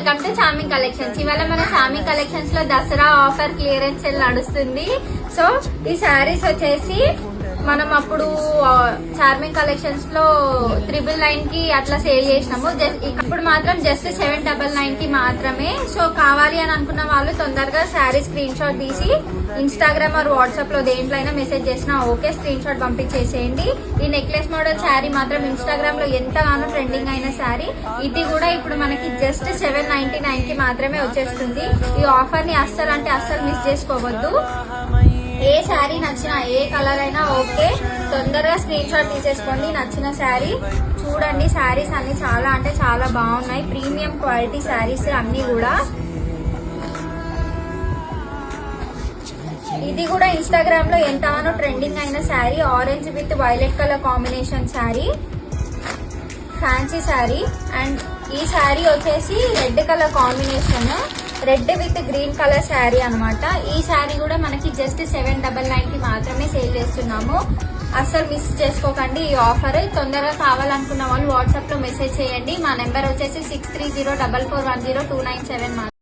Welcome to charming collections. ఇవాళ మన charming collections లో దసరా ఆఫర్ క్లియరెన్స్ సేల్ నడుస్తుంది. సో ఈ శారీస్ వచ్చేసి మనం అప్పుడు చార్మింగ్ కలెక్షన్స్ లో 999 కి అట్లా సేల్ చేసినాము. ఇప్పుడు మాత్రం జస్ట్ 799 కి మాత్రమే. సో కావాలి అని అనుకున్న వాళ్ళు తొందరగా శారీ స్క్రీన్ షాట్ తీసి ఇన్స్టాగ్రామ్ ఆర్ వాట్సాప్ లో దేంట్లో అయినా మెసేజ్ చేసినా ఓకే, స్క్రీన్ షాట్ పంపించేసేయండి. ఈ నెక్లెస్ మోడల్ శారీ మాత్రం ఇన్స్టాగ్రామ్ లో ఎంతగానో ట్రెండింగ్ అయిన శారీ. ఇది కూడా ఇప్పుడు మనకి జస్ట్ 799 కి మాత్రమే వచ్చేస్తుంది. ఈ ఆఫర్ ని అస్సలు అంటే అస్సలు మిస్ చేసుకోవద్దు. ఏ శారీ నచ్చినా ఏ కలర్ అయినా ఓకే, తొందరగా స్క్రీన్ షాట్ తీసేసుకోండి. నచ్చిన శారీ చూడండి. శారీస్ అన్ని చాలా అంటే చాలా బాగున్నాయి. ప్రీమియం క్వాలిటీ శారీస్ అన్ని కూడా. ఇది కూడా ఇన్స్టాగ్రామ్ లో ఎంతగానో ట్రెండింగ్ అయిన sari. Orange with violet colour combination sari, fancy sari. And ఈ శారీ వచ్చేసి red colour combination, red with green colour sari అనమాట. ఈ శారీ కూడా మనకి జస్ట్ 799 కి మాత్రమే సేల్ చేస్తున్నాము. అస్సలు మిస్ చేసుకోకండి ఈ ఆఫర్. తొందరగా కావాలనుకున్న వాళ్ళు వాట్సాప్ లో మెసేజ్ చేయండి. మా నెంబర్ వచ్చేసి 6304410297.